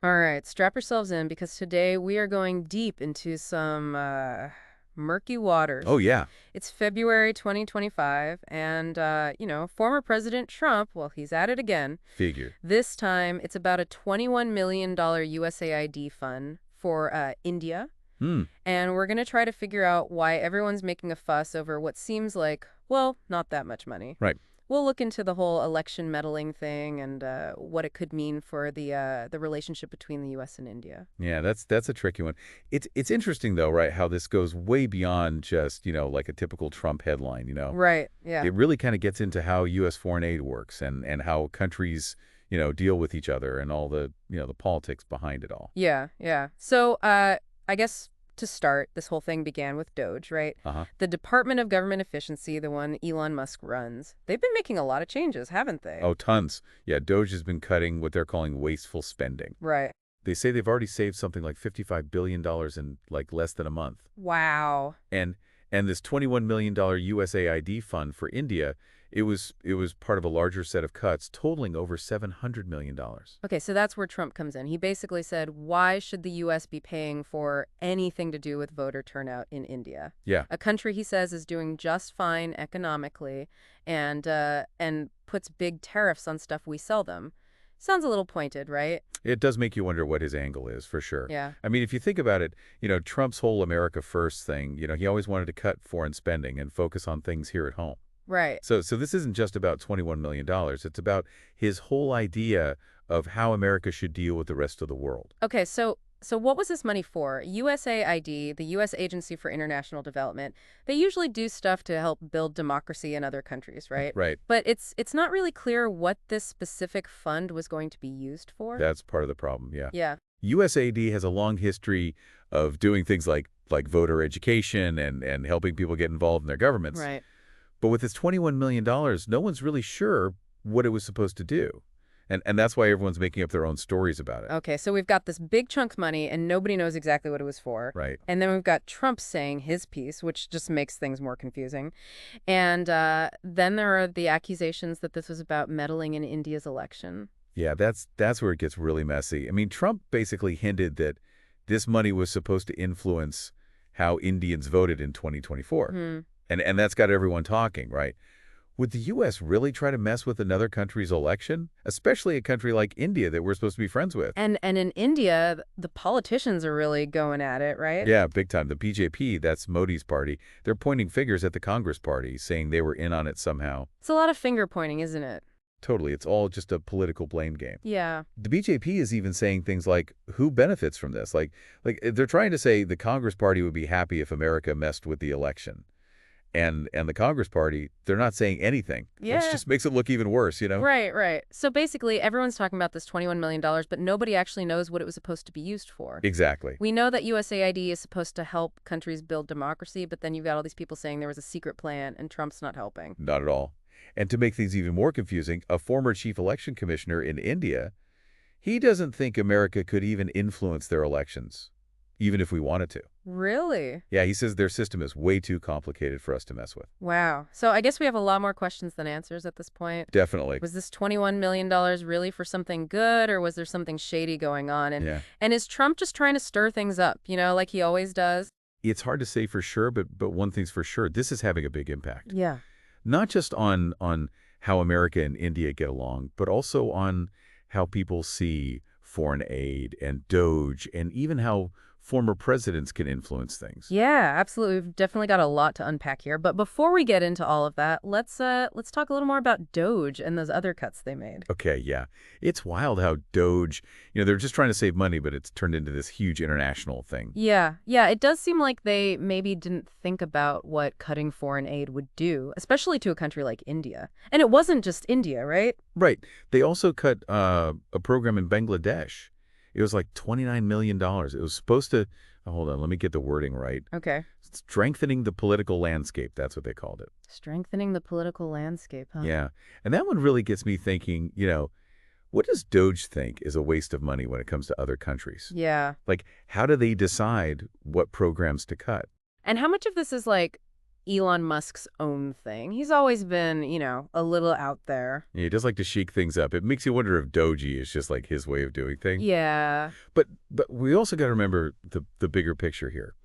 All right, strap yourselves in because today we are going deep into some murky Oh, waters. yeah. It's February 2025, and, former President Trump, well, he's at it again. Figured. This time it's about a $21 million USAID fund for India, Hmm. and we're going to try to figure out why everyone's making a fuss over what seems like, well, not that much money. Right. We'll look into the whole election meddling thing and what it could mean for the relationship between the U.S. and India. Yeah, that's a tricky one. It's interesting though, right, how this goes way beyond just, like a typical Trump headline. Right. Yeah. It really kind of gets into how U.S. foreign aid works and how countries, deal with each other and all the politics behind it all. Yeah. Yeah. So, I guess to start, this whole thing began with Doge, right? Uh-huh. The Department of Government Efficiency, the one Elon Musk runs. They've been making a lot of changes, haven't they? Oh, tons. Yeah, Doge has been cutting what they're calling wasteful spending. Right. They say they've already saved something like $55 billion in like less than a month. Wow. And and this $21 million USAID fund for India, it was part of a larger set of cuts totaling over $700 million. Okay, so that's where Trump comes in. He basically said, why should the U.S. be paying for anything to do with voter turnout in India? Yeah, A country he says is doing just fine economically and puts big tariffs on stuff we sell them. Sounds a little pointed, right? it does make you wonder what his angle is, for sure. Yeah. I mean, if you think about it, Trump's whole America First thing, he always wanted to cut foreign spending and focus on things here at home. Right. So this isn't just about $21 million. It's about his whole idea of how America should deal with the rest of the world. Okay, so what was this money for? USAID, the U.S. Agency for International Development, they usually do stuff to help build democracy in other countries, right? Right. But it's not really clear what this specific fund was going to be used for. That's part of the problem, yeah. Yeah. USAID has a long history of doing things like voter education and helping people get involved in their governments. Right. But with this $21 million, no one's really sure what it was supposed to do. And that's why everyone's making up their own stories about it. Okay, so we've got this big chunk of money and nobody knows exactly what it was for. Right. And then we've got Trump saying his piece, which just makes things more confusing. And then there are the accusations that this was about meddling in India's election. Yeah, that's where it gets really messy. I mean, Trump basically hinted that this money was supposed to influence how Indians voted in 2024. Hmm. And that's got everyone talking, right? Would the U.S. really try to mess with another country's election, especially a country like India that we're supposed to be friends with? And in India, the politicians are really going at it, right? Yeah, big time. The BJP, that's Modi's party, they're pointing fingers at the Congress Party, saying they were in on it somehow. It's a lot of finger pointing, isn't it? Totally. It's all just a political blame game. Yeah. The BJP is even saying things like, who benefits from this? Like they're trying to say the Congress Party would be happy if America messed with the election. And the Congress Party, they're not saying anything, which Yeah. just makes it look even worse. Right, right. So basically, everyone's talking about this $21 million, but nobody actually knows what it was supposed to be used for. Exactly. We know that USAID is supposed to help countries build democracy, but then you've got all these people saying there was a secret plan and Trump's not helping. Not at all. And to make things even more confusing, a former chief election commissioner in India, he doesn't think America could even influence their elections, even if we wanted to. Really? Yeah, he says their system is way too complicated for us to mess with. Wow. So I guess we have a lot more questions than answers at this point. Definitely. Was this $21 million really for something good, or was there something shady going on? And Yeah. and is Trump just trying to stir things up, like he always does? It's hard to say for sure, but one thing's for sure, this is having a big impact. Yeah. Not just on how America and India get along, but also on how people see foreign aid and Doge and even how former presidents can influence things. Yeah, absolutely. We've definitely got a lot to unpack here. But before we get into all of that, let's talk a little more about Doge and those other cuts they made. Okay, yeah. It's wild how Doge, they're just trying to save money, but it's turned into this huge international thing. Yeah, it does seem like they maybe didn't think about what cutting foreign aid would do, especially to a country like India. And it wasn't just India, right? Right. They also cut a program in Bangladesh. It was like $29 million. It was supposed to, hold on, let me get the wording right. Okay. Strengthening the political landscape, that's what they called it. Strengthening the political landscape, huh? Yeah. And that one really gets me thinking, what does Doge think is a waste of money when it comes to other countries? Yeah. Like, how do they decide what programs to cut? And how much of this is like Elon Musk's own thing. He's always been, a little out there. He does like to shake things up. It makes you wonder if Doji is just like his way of doing things. Yeah. But we also got to remember the bigger picture here.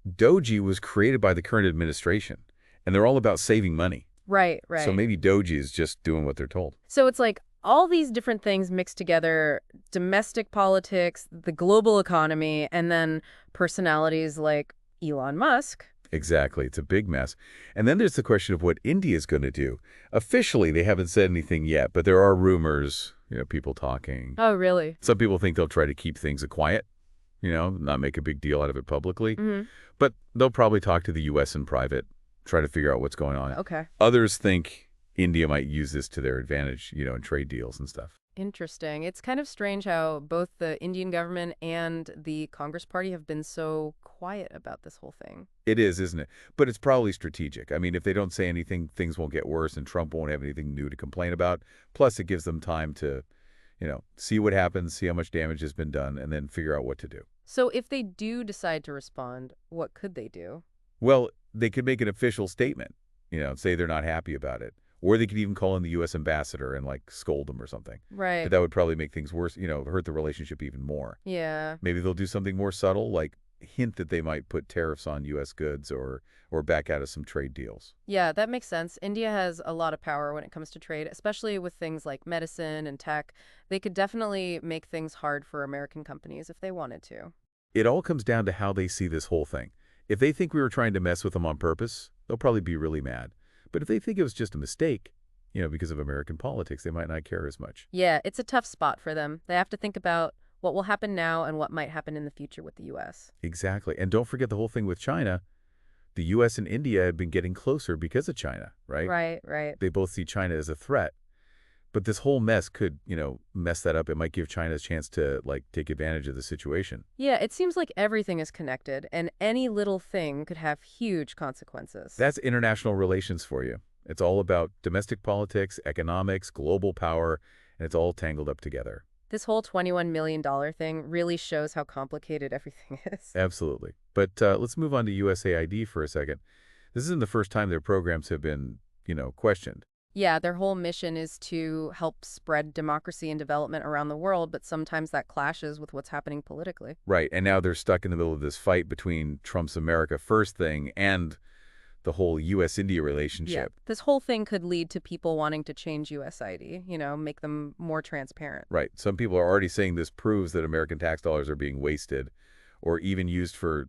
Doji was created by the current administration, and they're all about saving money. Right, So right. maybe Doji is just doing what they're told. So it's like all these different things mixed together, domestic politics, the global economy, and then personalities like Elon Musk. Exactly. It's a big mess. And then there's the question of what India's going to do. Officially, they haven't said anything yet, but there are rumors, people talking. Oh, really? Some people think they'll try to keep things quiet, not make a big deal out of it publicly. Hmm. But they'll probably talk to the U.S. in private, try to figure out what's going on. Okay. Others think India might use this to their advantage, in trade deals and stuff. Interesting. It's kind of strange how both the Indian government and the Congress Party have been so quiet about this whole thing. It is, isn't it? But it's probably strategic. I mean, if they don't say anything, things won't get worse and Trump won't have anything new to complain about. Plus, it gives them time to, see what happens, see how much damage has been done, and then figure out what to do. So if they do decide to respond, what could they do? Well, they could make an official statement, say they're not happy about it. Or they could even call in the U.S. ambassador and, scold them or something. Right. But that would probably make things worse, hurt the relationship even more. Yeah. Maybe they'll do something more subtle, like hint that they might put tariffs on U.S. goods or back out of some trade deals. Yeah, that makes sense. India has a lot of power when it comes to trade, especially with things like medicine and tech. They could definitely make things hard for American companies if they wanted to. It all comes down to how they see this whole thing. If they think we were trying to mess with them on purpose, they'll probably be really mad. But if they think it was just a mistake, because of American politics, they might not care as much. Yeah, it's a tough spot for them. They have to think about what will happen now and what might happen in the future with the U.S. Exactly. And don't forget the whole thing with China. The U.S. and India have been getting closer because of China, right? Right, right. They both see China as a threat. But this whole mess could, mess that up. It might give China a chance to, take advantage of the situation. Yeah, it seems like everything is connected, and any little thing could have huge consequences. That's international relations for you. It's all about domestic politics, economics, global power, and it's all tangled up together. This whole $21 million thing really shows how complicated everything is. Absolutely. But let's move on to USAID for a second. This isn't the first time their programs have been, questioned. Yeah, their whole mission is to help spread democracy and development around the world, but sometimes that clashes with what's happening politically. Right. And now they're stuck in the middle of this fight between Trump's America First thing and the whole U.S.-India Yeah, relationship. this whole thing could lead to people wanting to change USID, make them more transparent. Right. Some people are already saying this proves that American tax dollars are being wasted or even used for,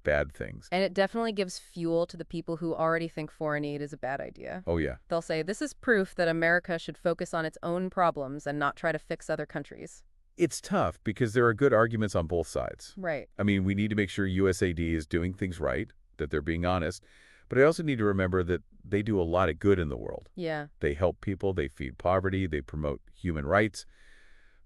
bad things. And it definitely gives fuel to the people who already think foreign aid is a bad idea. Oh, yeah. They'll say, this is proof that America should focus on its own problems and not try to fix other countries. It's tough because there are good arguments on both sides. Right. I mean, we need to make sure USAID is doing things right, that they're being honest, but I also need to remember that they do a lot of good in the world. Yeah. They help people, they feed poverty, they promote human rights.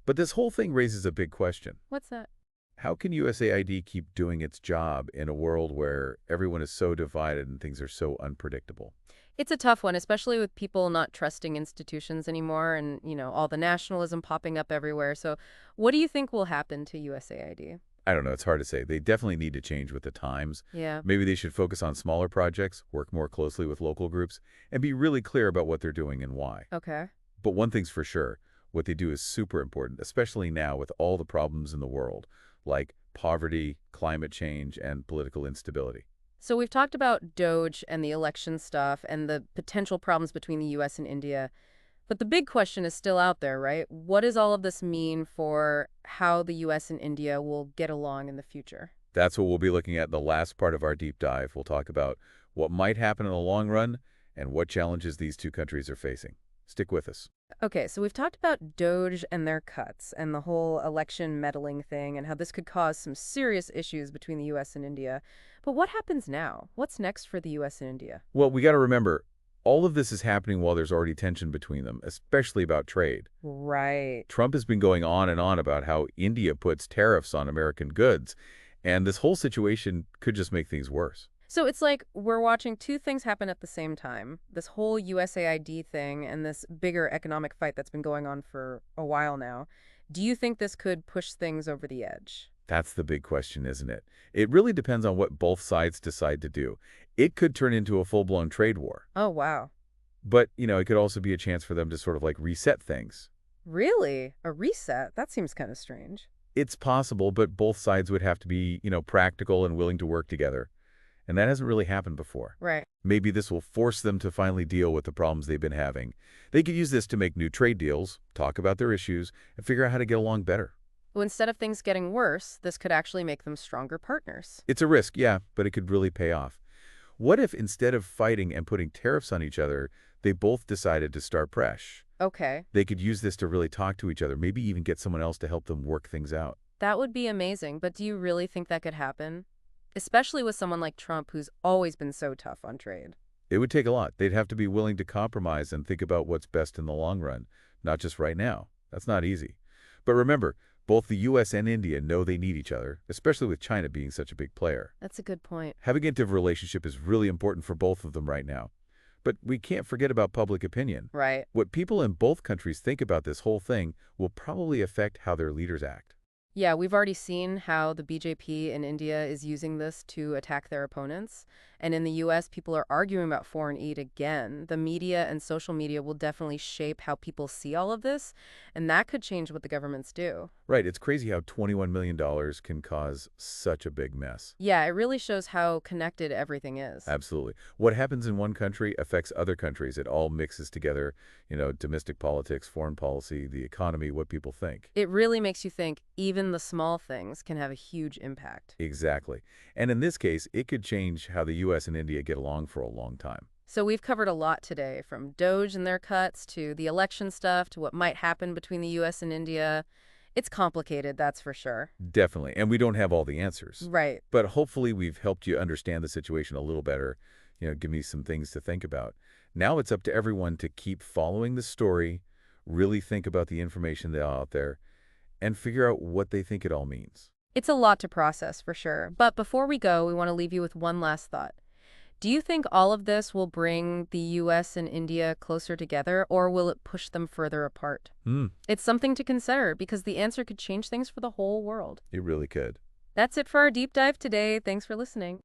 But this whole thing raises a big question. What's that? How can USAID keep doing its job in a world where everyone is so divided and things are so unpredictable? It's a tough one, especially with people not trusting institutions anymore and, all the nationalism popping up everywhere. So what do you think will happen to USAID? I don't know. It's hard to say. They definitely need to change with the times. Yeah. Maybe they should focus on smaller projects, work more closely with local groups, and be really clear about what they're doing and why. Okay. But one thing's for sure, what they do is super important, especially now with all the problems in the world, like poverty, climate change, and political instability. So we've talked about Doge and the election stuff and the potential problems between the U.S. and India. But the big question is still out there, right? What does all of this mean for how the U.S. and India will get along in the future? That's what we'll be looking at in the last part of our deep dive. We'll talk about what might happen in the long run and what challenges these two countries are facing. Stick with us. Okay, so we've talked about Doge and their cuts and the whole election meddling thing and how this could cause some serious issues between the U.S. and India. But what happens now? What's next for the U.S. and India? Well, we got to remember, all of this is happening while there's already tension between them, especially about trade. Right. Trump has been going on and on about how India puts tariffs on American goods, and this whole situation could just make things worse. So it's like we're watching two things happen at the same time. This whole USAID thing and this bigger economic fight that's been going on for a while now. Do you think this could push things over the edge? That's the big question, isn't it? It really depends on what both sides decide to do. it could turn into a full-blown trade war. Oh, wow. But, it could also be a chance for them to sort of like reset things. Really? A reset? That seems kind of strange. It's possible, but both sides would have to be, practical and willing to work together. And that hasn't really happened before. Right. Maybe this will force them to finally deal with the problems they've been having. They could use this to make new trade deals, talk about their issues, and figure out how to get along better. Well, instead of things getting worse, this could actually make them stronger partners. It's a risk, yeah, but it could really pay off. What if instead of fighting and putting tariffs on each other, they both decided to start fresh? Okay. They could use this to really talk to each other, maybe even get someone else to help them work things out. That would be amazing, but do you really think that could happen? Especially with someone like Trump, who's always been so tough on trade. It would take a lot. They'd have to be willing to compromise and think about what's best in the long run, not just right now. That's not easy. But remember, both the U.S. and India know they need each other, especially with China being such a big player. That's a good point. Having a active relationship is really important for both of them right now. But we can't forget about public opinion. Right. What people in both countries think about this whole thing will probably affect how their leaders act. Yeah, we've already seen how the BJP in India is using this to attack their opponents. And in the US, people are arguing about foreign aid again. The media and social media will definitely shape how people see all of this, and that could change what the governments do. Right, it's crazy how $21 million can cause such a big mess. Yeah, it really shows how connected everything is. Absolutely. What happens in one country affects other countries. It all mixes together, domestic politics, foreign policy, the economy, what people think. It really makes you think even the small things can have a huge impact. Exactly. And in this case, it could change how the U.S. and India get along for a long time. So we've covered a lot today, from Doge and their cuts to the election stuff to what might happen between the US and India. It's complicated, that's for sure. Definitely. And we don't have all the answers. Right. But hopefully we've helped you understand the situation a little better, give me some things to think about. Now it's up to everyone to keep following the story, really think about the information that's out there, and figure out what they think it all means. It's a lot to process, for sure. But before we go, we want to leave you with one last thought. Do you think all of this will bring the US and India closer together, or will it push them further apart? It's something to consider, because the answer could change things for the whole world. It really could. That's it for our deep dive today. Thanks for listening.